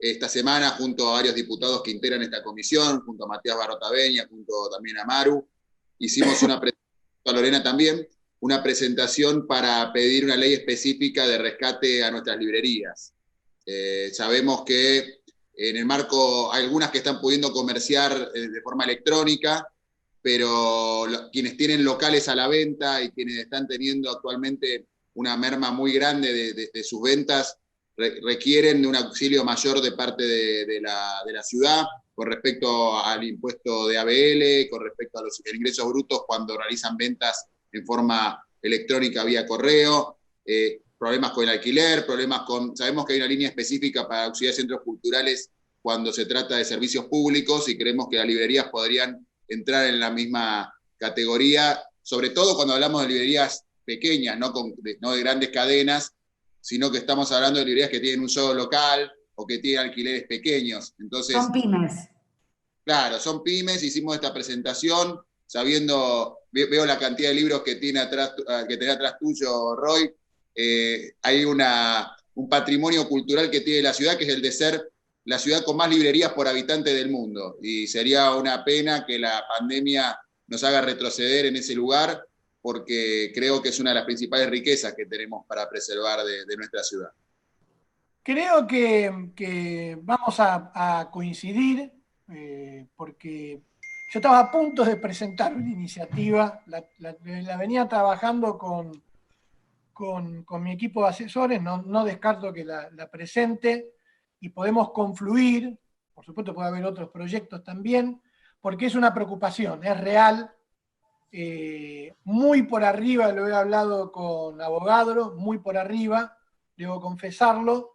esta semana junto a varios diputados que integran esta comisión, junto a Matías Barrotaveña, junto también a Maru. Hicimos una presentación, a Lorena también, una presentación para pedir una ley específica de rescate a nuestras librerías. Sabemos que en el marco hay algunas que están pudiendo comerciar de forma electrónica, pero quienes tienen locales a la venta y quienes están teniendo actualmente una merma muy grande de sus ventas, requieren de un auxilio mayor de parte de la ciudad con respecto al impuesto de ABL, con respecto a los ingresos brutos cuando realizan ventas en forma electrónica vía correo, problemas con el alquiler, sabemos que hay una línea específica para auxiliar centros culturales cuando se trata de servicios públicos y creemos que las librerías podrían entrar en la misma categoría, sobre todo cuando hablamos de librerías pequeñas, no de grandes cadenas, sino que estamos hablando de librerías que tienen un solo local o que tienen alquileres pequeños. Entonces, son pymes. Claro, son pymes, hicimos esta presentación, veo la cantidad de libros que tiene atrás tuyo, Roy. Hay un patrimonio cultural que tiene la ciudad, que es el de ser la ciudad con más librerías por habitante del mundo. Y sería una pena que la pandemia nos haga retroceder en ese lugar, porque creo que es una de las principales riquezas que tenemos para preservar de nuestra ciudad. Creo que vamos a coincidir, porque yo estaba a punto de presentar una iniciativa, la venía trabajando con mi equipo de asesores, no descarto que la presente y podemos confluir, por supuesto puede haber otros proyectos también, porque es una preocupación, es real. Muy por arriba lo he hablado con abogados, muy por arriba, debo confesarlo,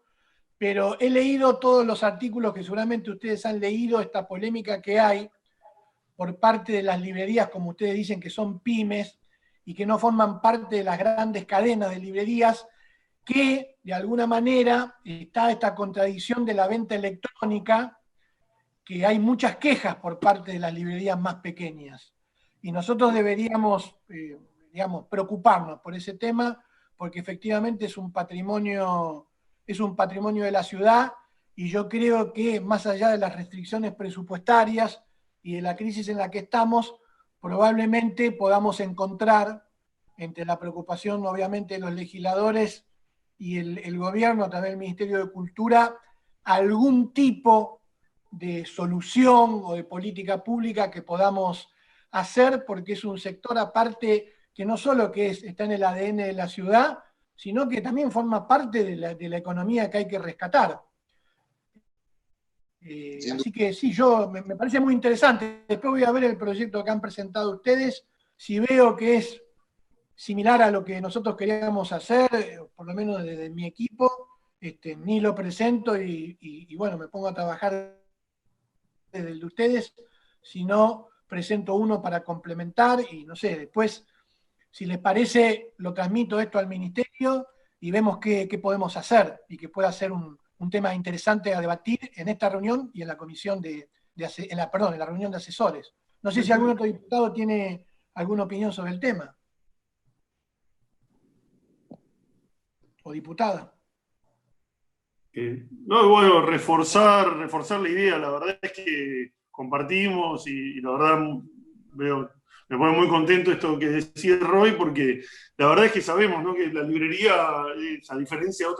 pero he leído todos los artículos que seguramente ustedes han leído, esta polémica que hay por parte de las librerías, como ustedes dicen, que son pymes y que no forman parte de las grandes cadenas de librerías, que de alguna manera está esta contradicción de la venta electrónica, que hay muchas quejas por parte de las librerías más pequeñas. Y nosotros deberíamos, preocuparnos por ese tema, porque efectivamente es un patrimonio de la ciudad, y yo creo que más allá de las restricciones presupuestarias y de la crisis en la que estamos, probablemente podamos encontrar, entre la preocupación obviamente de los legisladores y el gobierno a través del Ministerio de Cultura, algún tipo de solución o de política pública que podamos hacer, porque es un sector aparte que no solo está en el ADN de la ciudad, sino que también forma parte de la economía que hay que rescatar. Así que sí, me parece muy interesante. Después voy a ver el proyecto que han presentado ustedes. Si veo que es similar a lo que nosotros queríamos hacer, por lo menos desde mi equipo, ni lo presento y bueno, me pongo a trabajar desde el de ustedes. Si no, presento uno para complementar y no sé, después, si les parece, lo transmito esto al ministerio y vemos qué podemos hacer y que pueda ser un tema interesante a debatir en esta reunión y en la comisión en la reunión de asesores. No sé si algún otro diputado tiene alguna opinión sobre el tema. O diputada. No, bueno, reforzar la idea. La verdad es que compartimos y la verdad me pone muy contento esto que decía Roy, porque la verdad es que sabemos, ¿no?, que la librería, a diferencia de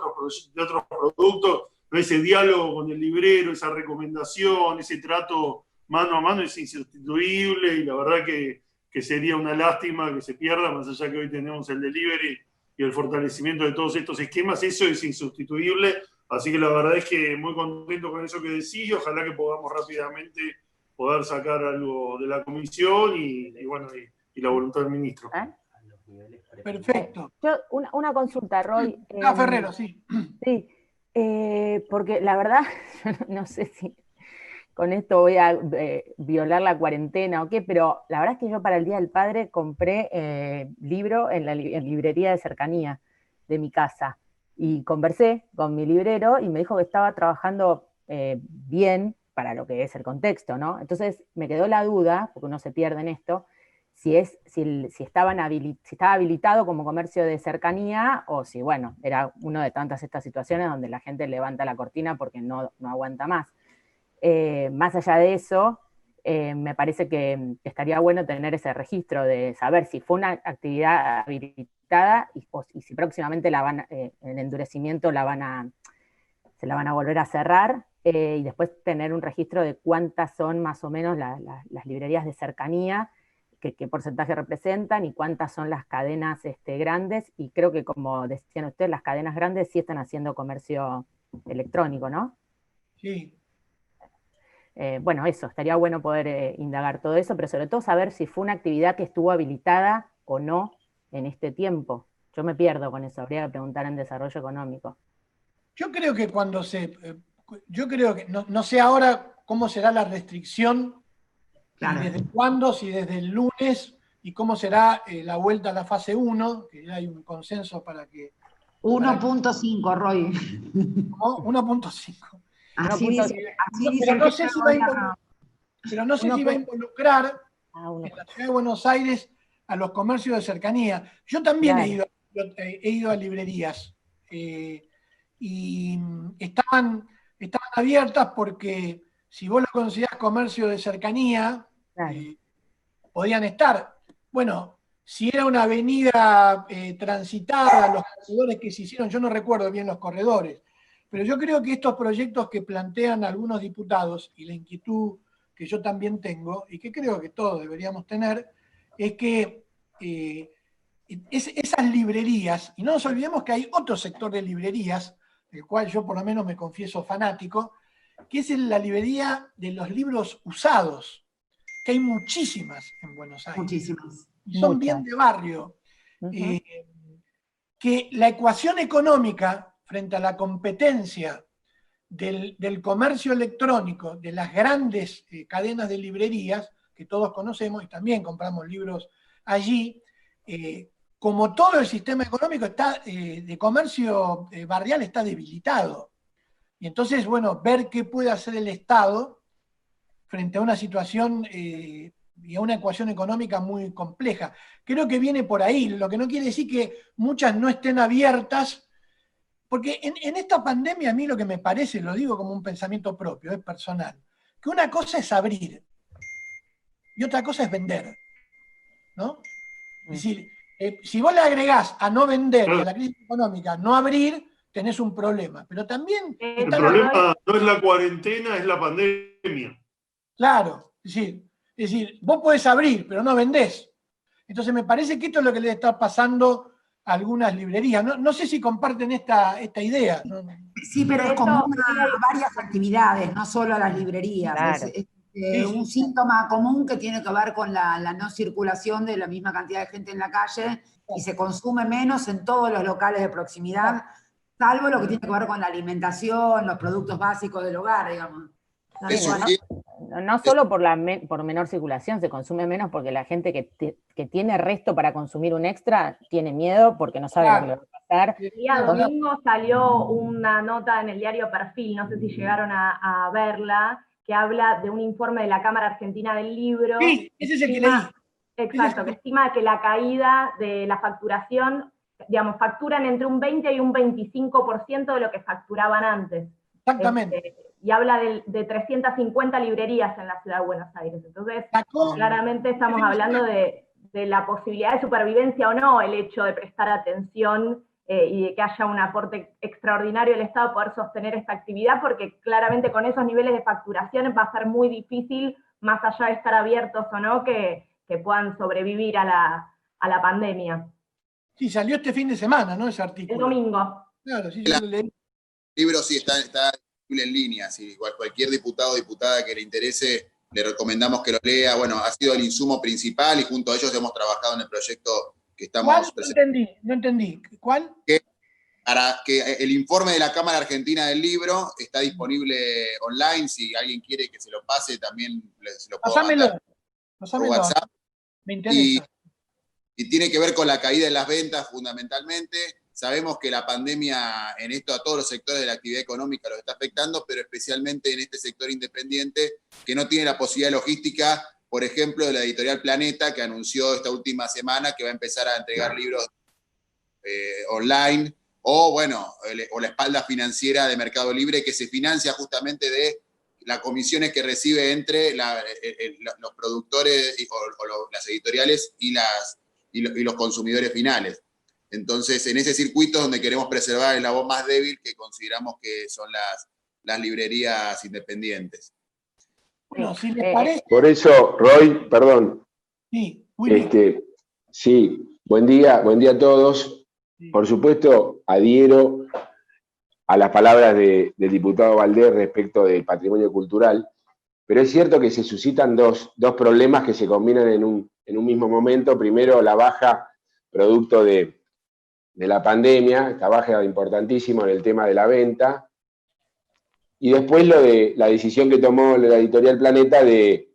otros productos, ¿no?, ese diálogo con el librero, esa recomendación, ese trato mano a mano es insustituible, y la verdad que sería una lástima que se pierda, más allá que hoy tenemos el delivery y el fortalecimiento de todos estos esquemas. Eso es insustituible. Así que la verdad es que muy contento con eso que decís, y ojalá que podamos rápidamente poder sacar algo de la comisión y la voluntad del ministro. Perfecto. Yo, una consulta, Roy. Ferrero, sí. Sí, porque la verdad, no sé si con esto voy a violar la cuarentena o qué, pero la verdad es que yo para el Día del Padre compré libro en la librería de cercanía de mi casa. Y conversé con mi librero y me dijo que estaba trabajando bien para lo que es el contexto, ¿no? Entonces me quedó la duda, porque uno se pierde en esto, si estaba habilitado como comercio de cercanía, o si, bueno, era una de tantas estas situaciones donde la gente levanta la cortina porque no aguanta más. Más allá de eso, me parece que estaría bueno tener ese registro de saber si fue una actividad habilitada y si próximamente en endurecimiento se la van a volver a cerrar, y después tener un registro de cuántas son más o menos las librerías de cercanía, qué porcentaje representan y cuántas son las cadenas grandes, y creo que, como decían ustedes, las cadenas grandes sí están haciendo comercio electrónico, ¿no? Sí. Bueno, eso, estaría bueno poder indagar todo eso, pero sobre todo saber si fue una actividad que estuvo habilitada o no en este tiempo. Yo me pierdo con eso, habría que preguntar en desarrollo económico. Yo creo que yo creo que, no sé ahora cómo será la restricción, Claro. y desde cuándo, si desde el lunes, y cómo será la vuelta a la fase 1, que ya hay un consenso para que... 1.5, Roy. ¿no? 1.5. Así dice Pero el no que sé si yo va a voy a- involucrar, pero no sé si va a involucrar uno. en la ciudad de Buenos Aires a los comercios de cercanía. Yo también Claro. he ido a librerías, y estaban abiertas porque si vos lo considerás comercio de cercanía, Claro. podían estar. Bueno, si era una avenida transitada, los corredores que se hicieron, yo no recuerdo bien los corredores, pero yo creo que estos proyectos que plantean algunos diputados, y la inquietud que yo también tengo, y que creo que todos deberíamos tener, es que esas librerías, y no nos olvidemos que hay otro sector de librerías, del cual yo por lo menos me confieso fanático, que es la librería de los libros usados, que hay muchísimas en Buenos Aires. Muchísimas. Y son Muchas. bien de barrio. Uh-huh. Que la ecuación económica frente a la competencia del comercio electrónico, de las grandes cadenas de librerías, que todos conocemos y también compramos libros allí, como todo el sistema económico de comercio barrial está debilitado. Y entonces, bueno, ver qué puede hacer el Estado frente a una situación y a una ecuación económica muy compleja. Creo que viene por ahí, lo que no quiere decir que muchas no estén abiertas, porque en esta pandemia a mí lo que me parece, lo digo como un pensamiento propio, es personal, que una cosa es abrir y otra cosa es vender, ¿no? Es decir, si vos le agregás a no vender y a la crisis económica no abrir, tenés un problema. Pero también... El problema no es la cuarentena, es la pandemia. Claro, es decir, vos podés abrir, pero no vendés. Entonces me parece que esto es lo que le está pasando a algunas librerías. No sé si comparten esta idea. ¿No? Sí, pero es común a varias actividades, no solo a las librerías. Claro. Es un síntoma común que tiene que ver con la no circulación de la misma cantidad de gente en la calle, y se consume menos en todos los locales de proximidad, salvo lo que tiene que ver con la alimentación, los productos básicos del hogar, digamos. No solo por menor circulación, se consume menos porque la gente que tiene resto para consumir un extra tiene miedo porque no sabe lo que le va a pasar. El día domingo salió una nota en el diario Perfil, no sé si llegaron a verla, que habla de un informe de la Cámara Argentina del Libro. Sí, ese es el que leí. Exacto, que estima que la caída de la facturación, digamos, facturan entre un 20 y un 25% de lo que facturaban antes. Exactamente. Y habla de 350 librerías en la ciudad de Buenos Aires. Entonces, claramente estamos hablando de la posibilidad de supervivencia o no, el hecho de prestar atención y de que haya un aporte extraordinario del Estado poder sostener esta actividad, porque claramente con esos niveles de facturación va a ser muy difícil, más allá de estar abiertos o no, que puedan sobrevivir a la pandemia. Sí, salió este fin de semana, ¿no? Ese artículo. El domingo. Claro, sí, yo lo leí. El libro sí está disponible en línea, si cualquier diputado o diputada que le interese, le recomendamos que lo lea. Bueno, ha sido el insumo principal y junto a ellos hemos trabajado en el proyecto que estamos presentando. No entendí. ¿Cuál? Para que el informe de la Cámara Argentina del Libro está disponible online, si alguien quiere que se lo pase, también se lo puedo mandar por WhatsApp. Me interesa. Y tiene que ver con la caída de las ventas fundamentalmente. Sabemos que la pandemia en esto a todos los sectores de la actividad económica los está afectando, pero especialmente en este sector independiente que no tiene la posibilidad logística por ejemplo, de la editorial Planeta, que anunció esta última semana que va a empezar a entregar libros online, o bueno, o la espalda financiera de Mercado Libre, que se financia justamente de las comisiones que recibe entre los productores o las editoriales y los consumidores finales. Entonces, en ese circuito donde queremos preservar el eslabón más débil, que consideramos que son las librerías independientes. Bueno, si les parece... Por eso, Roy, perdón. Sí, sí, buen día a todos. Sí. Por supuesto, adhiero a las palabras del diputado Valdés respecto del patrimonio cultural, pero es cierto que se suscitan dos problemas que se combinan en un mismo momento. Primero, la baja producto de la pandemia, esta baja importantísimo en el tema de la venta, y después lo de la decisión que tomó la editorial Planeta de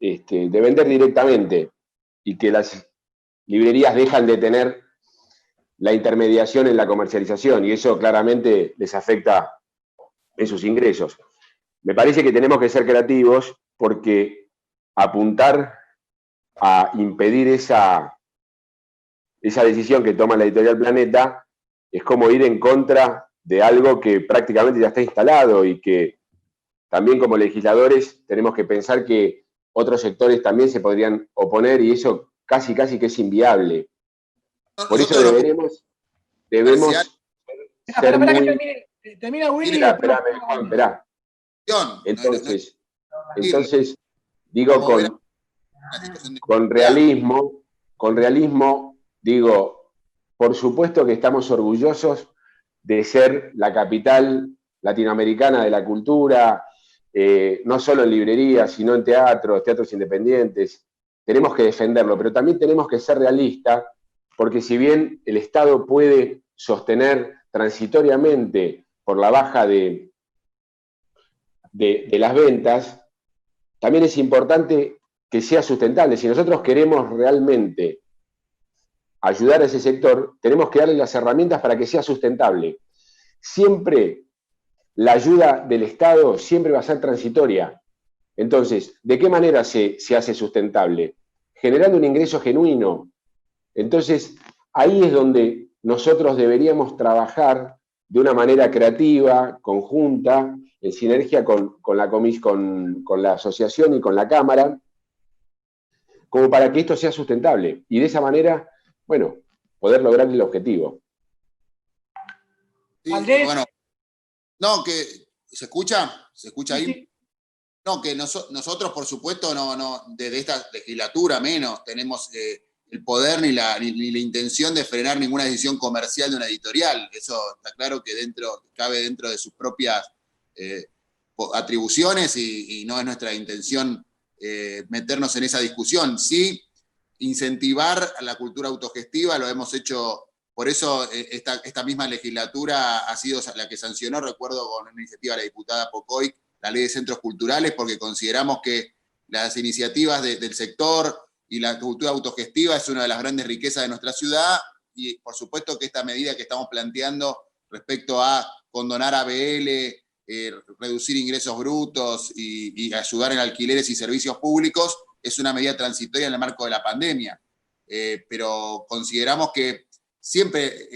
vender directamente, y que las librerías dejan de tener la intermediación en la comercialización, y eso claramente les afecta en sus ingresos. Me parece que tenemos que ser creativos, porque apuntar a impedir esa decisión que toma la editorial Planeta es como ir en contra de algo que prácticamente ya está instalado, y que también como legisladores tenemos que pensar que otros sectores también se podrían oponer, y eso casi que es inviable. Por eso debemos ser muy... Termina Willy. Esperá. Entonces, digo, con realismo, digo, por supuesto que estamos orgullosos de ser la capital latinoamericana de la cultura, no solo en librerías, sino en teatros independientes. Tenemos que defenderlo, pero también tenemos que ser realistas, porque si bien el Estado puede sostener transitoriamente por la baja de las ventas, también es importante que sea sustentable. Si nosotros queremos realmente ayudar a ese sector, tenemos que darle las herramientas para que sea sustentable. Siempre la ayuda del Estado siempre va a ser transitoria. Entonces, ¿de qué manera se hace sustentable? Generando un ingreso genuino. Entonces, ahí es donde nosotros deberíamos trabajar de una manera creativa, conjunta, en sinergia con la asociación y con la Cámara, como para que esto sea sustentable. Y de esa manera, bueno, poder lograr el objetivo. Sí, bueno, no, que ¿se escucha? ¿Se escucha ahí? Sí. No, que nosotros, por supuesto, no desde esta legislatura menos tenemos el poder ni la intención de frenar ninguna decisión comercial de una editorial. Eso está claro que cabe dentro de sus propias atribuciones, y no es nuestra intención meternos en esa discusión. Sí, incentivar a la cultura autogestiva, lo hemos hecho. Por eso esta misma legislatura ha sido la que sancionó, recuerdo, con una iniciativa de la diputada Pocoy, la ley de centros culturales, porque consideramos que las iniciativas del sector y la cultura autogestiva es una de las grandes riquezas de nuestra ciudad, y por supuesto que esta medida que estamos planteando respecto a condonar ABL, reducir ingresos brutos y ayudar en alquileres y servicios públicos, es una medida transitoria en el marco de la pandemia. Pero consideramos que siempre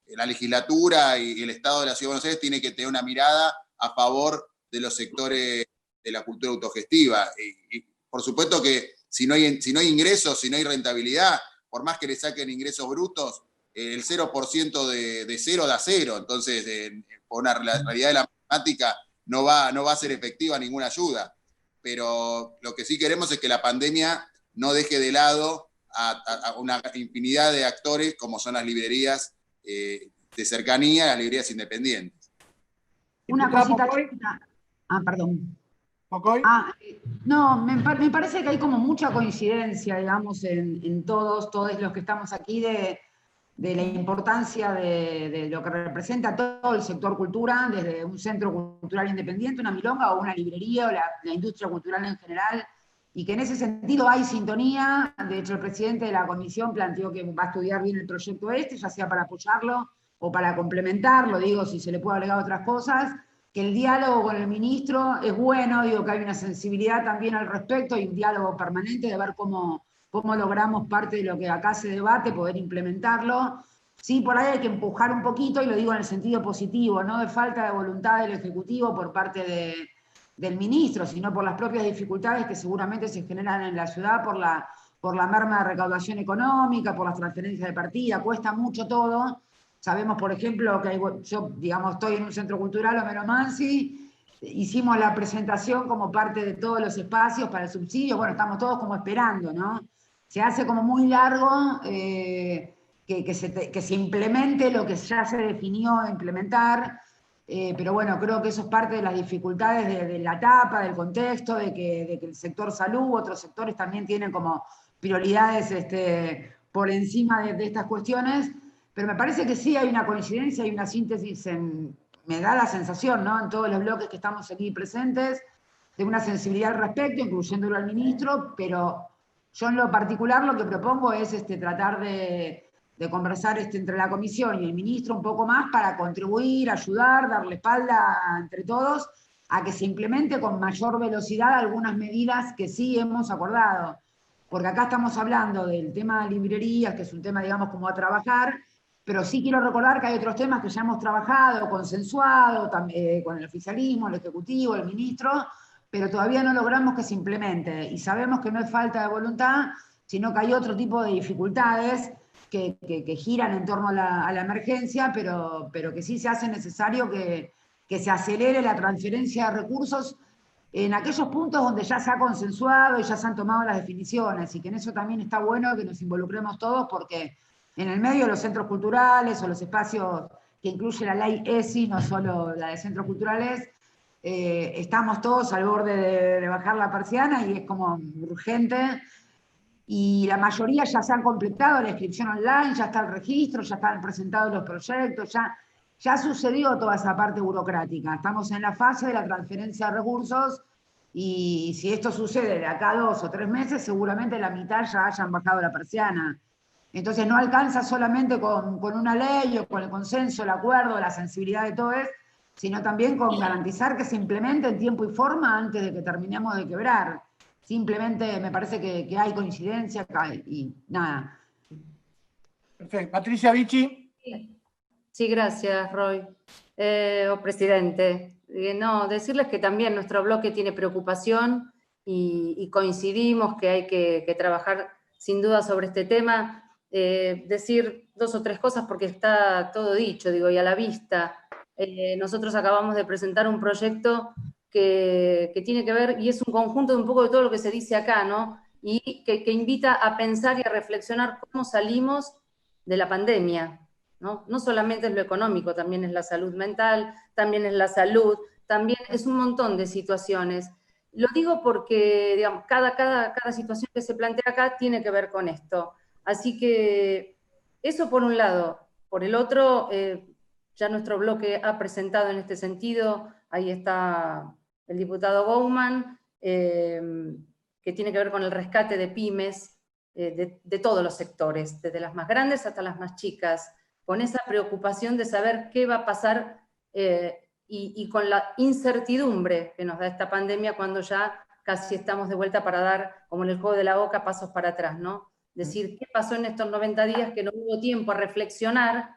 la legislatura y el Estado de la Ciudad de Buenos Aires tiene que tener una mirada a favor de los sectores de la cultura autogestiva. Y por supuesto que si no hay ingresos, si no hay rentabilidad, por más que le saquen ingresos brutos, el 0% de cero da cero. Entonces, por una realidad de la matemática, no va a ser efectiva ninguna ayuda. Pero lo que sí queremos es que la pandemia no deje de lado a una infinidad de actores, como son las librerías de cercanía, las librerías independientes. Una cosita chiquita. Perdón. No, me parece que hay como mucha coincidencia, digamos, en todos los que estamos aquí de la importancia de lo que representa todo el sector cultura, desde un centro cultural independiente, una milonga o una librería o la industria cultural en general, y que en ese sentido hay sintonía. De hecho, el presidente de la comisión planteó que va a estudiar bien el proyecto ya sea para apoyarlo o para complementarlo, digo, si se le puede agregar otras cosas. que el diálogo con el ministro es bueno, digo que hay una sensibilidad también al respecto, hay un diálogo permanente de ver cómo logramos parte de lo que acá se debate, poder implementarlo. Sí, por ahí hay que empujar un poquito, y lo digo en el sentido positivo, no de falta de voluntad del Ejecutivo por parte del ministro, sino por las propias dificultades que seguramente se generan en la ciudad por la merma de recaudación económica, por las transferencias de partida, cuesta mucho todo. Sabemos, por ejemplo, que yo, digamos, estoy en un centro cultural, Homero Mansi, hicimos la presentación como parte de todos los espacios para el subsidio, bueno, estamos todos como esperando, ¿no? Se hace como muy largo que se implemente lo que ya se definió implementar, pero bueno, creo que eso es parte de las dificultades de la etapa, del contexto, de que el sector salud, otros sectores también tienen como prioridades por encima de estas cuestiones, pero me parece que sí hay una coincidencia, hay una síntesis, me da la sensación, ¿no?, en todos los bloques que estamos aquí presentes, de una sensibilidad al respecto, incluyéndolo al ministro, pero yo en lo particular lo que propongo es tratar de conversar entre la comisión y el ministro un poco más para contribuir, ayudar, darle espalda entre todos a que se implemente con mayor velocidad algunas medidas que sí hemos acordado. Porque acá estamos hablando del tema de librerías, que es un tema, digamos, como a trabajar, pero sí quiero recordar que hay otros temas que ya hemos trabajado, consensuado, con el oficialismo, el Ejecutivo, el ministro, pero todavía no logramos que se implemente. Y sabemos que no es falta de voluntad, sino que hay otro tipo de dificultades que giran en torno a la emergencia, pero que sí se hace necesario que se acelere la transferencia de recursos en aquellos puntos donde ya se ha consensuado y ya se han tomado las definiciones, y que en eso también está bueno que nos involucremos todos, porque en el medio de los centros culturales o los espacios que incluye la ley ESI, no solo la de centros culturales, estamos todos al borde de bajar la persiana y es como urgente, y la mayoría ya se han completado la inscripción online, ya está el registro, ya están presentados los proyectos, ya sucedió toda esa parte burocrática. Estamos en la fase de la transferencia de recursos, y si esto sucede de acá a 2 o 3 meses, seguramente la mitad ya hayan bajado la persiana. Entonces no alcanza solamente con una ley o con el consenso, el acuerdo, la sensibilidad de todos, sino también con garantizar que se implemente en tiempo y forma antes de que terminemos de quebrar. Simplemente me parece que hay coincidencia y nada. Perfecto. Patricia Vicchi. Sí, gracias, Roy. Presidente. No, decirles que también nuestro bloque tiene preocupación y coincidimos que hay que trabajar sin duda sobre este tema. Decir 2 o 3 cosas porque está todo dicho, digo, y a la vista. Nosotros acabamos de presentar un proyecto que tiene que ver, y es un conjunto de un poco de todo lo que se dice acá, ¿no? Y que invita a pensar y a reflexionar cómo salimos de la pandemia, ¿no? No solamente es lo económico, también es la salud mental, también es la salud, también es un montón de situaciones. Lo digo porque, digamos, cada situación que se plantea acá tiene que ver con esto. Así que eso por un lado. Por el otro, ya nuestro bloque ha presentado en este sentido, ahí está el diputado Bowman, que tiene que ver con el rescate de pymes, de todos los sectores, desde las más grandes hasta las más chicas, con esa preocupación de saber qué va a pasar y con la incertidumbre que nos da esta pandemia cuando ya casi estamos de vuelta para dar, como en el juego de la boca, pasos para atrás, ¿no? Decir, ¿qué pasó en estos 90 días que no hubo tiempo a reflexionar,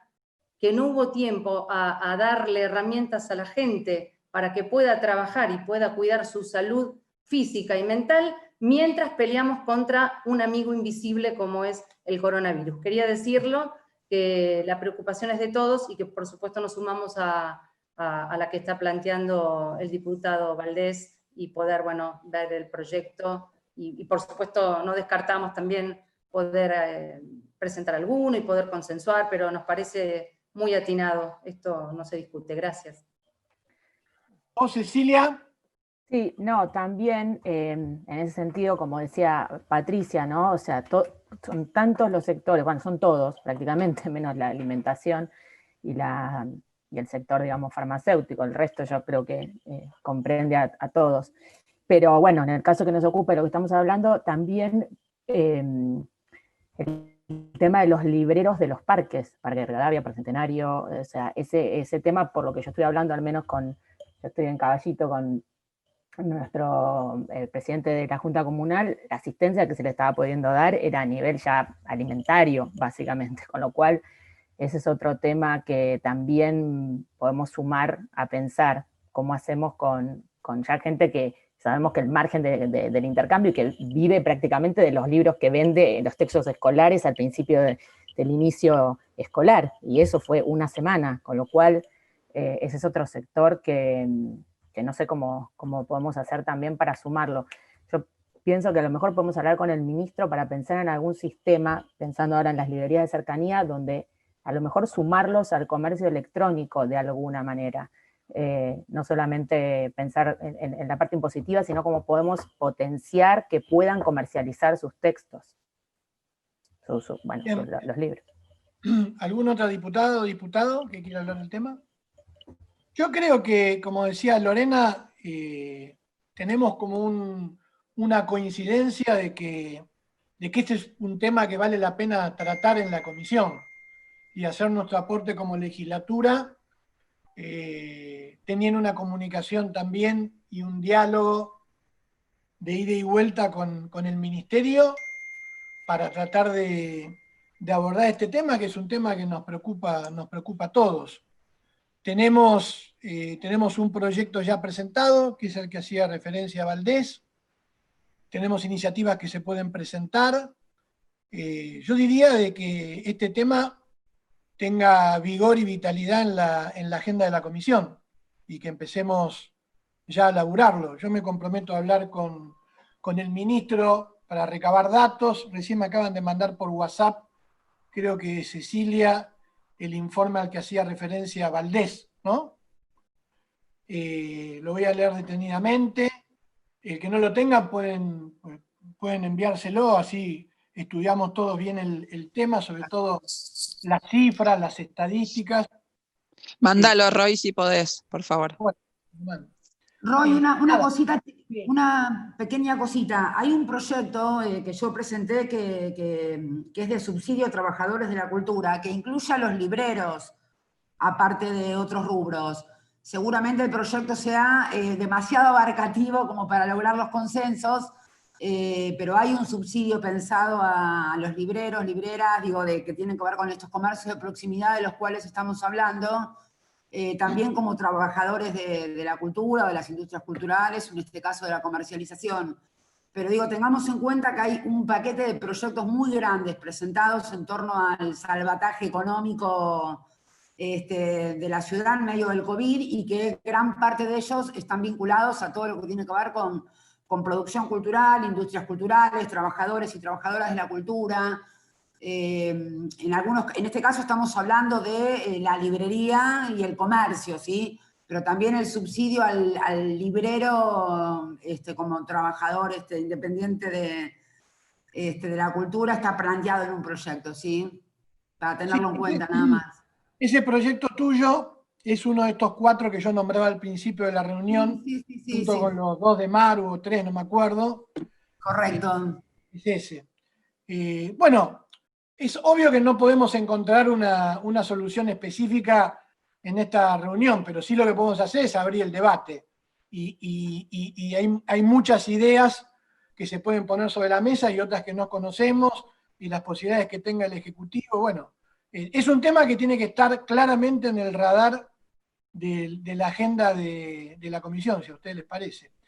que no hubo tiempo a darle herramientas a la gente para que pueda trabajar y pueda cuidar su salud física y mental, mientras peleamos contra un amigo invisible como es el coronavirus? Quería decirlo, que la preocupación es de todos y que por supuesto nos sumamos a la que está planteando el diputado Valdés y poder, bueno, ver el proyecto y por supuesto no descartamos también poder presentar alguno y poder consensuar, pero nos parece muy atinado, esto no se discute. Gracias. Cecilia. Sí, no, también en ese sentido, como decía Patricia, ¿no? O sea, son tantos los sectores, bueno, son todos prácticamente, menos la alimentación y el sector, digamos, farmacéutico. El resto yo creo que comprende a todos. Pero bueno, en el caso que nos ocupe lo que estamos hablando, también el tema de los libreros de los parques, Parque de Rivadavia, Parque Centenario, o sea, ese tema, por lo que yo estoy hablando, al menos con yo estoy en Caballito con nuestro presidente de la Junta Comunal, la asistencia que se le estaba pudiendo dar era a nivel ya alimentario, básicamente, con lo cual ese es otro tema que también podemos sumar a pensar cómo hacemos con ya gente que sabemos que el margen del intercambio y que vive prácticamente de los libros que vende los textos escolares al principio del inicio escolar, y eso fue una semana, con lo cual ese es otro sector que no sé cómo podemos hacer también para sumarlo. Yo pienso que a lo mejor podemos hablar con el ministro para pensar en algún sistema, pensando ahora en las librerías de cercanía, donde a lo mejor sumarlos al comercio electrónico de alguna manera. No solamente pensar en la parte impositiva, sino cómo podemos potenciar que puedan comercializar sus textos, los libros. ¿Algún otro diputado o diputado que quiera hablar del tema? Yo creo que, como decía Lorena, tenemos como una coincidencia de que este es un tema que vale la pena tratar en la comisión y hacer nuestro aporte como legislatura, teniendo una comunicación también y un diálogo de ida y vuelta con el ministerio para tratar de abordar este tema, que es un tema que nos preocupa a todos. Tenemos un proyecto ya presentado, que es el que hacía referencia a Valdés. Tenemos iniciativas que se pueden presentar. Yo diría de que este tema tenga vigor y vitalidad en la agenda de la comisión y que empecemos ya a laburarlo. Yo me comprometo a hablar con el ministro para recabar datos. Recién me acaban de mandar por WhatsApp, creo que Cecilia, el informe al que hacía referencia Valdés, ¿no? Lo voy a leer detenidamente. El que no lo tenga pueden enviárselo, así estudiamos todos bien el tema, sobre todo las cifras, las estadísticas. Mándalo, Roy, si podés, por favor. Bueno. Roy, una cosita, una pequeña cosita. Hay un proyecto que yo presenté que es de subsidio a trabajadores de la cultura, que incluye a los libreros, aparte de otros rubros. Seguramente el proyecto sea demasiado abarcativo como para lograr los consensos, pero hay un subsidio pensado a los libreros, libreras, que tienen que ver con estos comercios de proximidad de los cuales estamos hablando, también como trabajadores de la cultura, de las industrias culturales, en este caso de la comercialización. Pero tengamos en cuenta que hay un paquete de proyectos muy grandes presentados en torno al salvataje económico de la ciudad en medio del COVID, y que gran parte de ellos están vinculados a todo lo que tiene que ver con producción cultural, industrias culturales, trabajadores y trabajadoras de la cultura. En este caso estamos hablando de la librería y el comercio, ¿sí? Pero también el subsidio al librero como trabajador independiente de la cultura está planteado en un proyecto, ¿sí? Para tenerlo en cuenta nada más. Ese proyecto tuyo es uno de estos 4 que yo nombraba al principio de la reunión, junto con los 2 de Maru o 3, no me acuerdo. Correcto. Es ese. Bueno, es obvio que no podemos encontrar una solución específica en esta reunión, pero sí lo que podemos hacer es abrir el debate. Y hay muchas ideas que se pueden poner sobre la mesa y otras que no conocemos, y las posibilidades que tenga el Ejecutivo. Bueno, es un tema que tiene que estar claramente en el radar de la agenda de la comisión, si a ustedes les parece.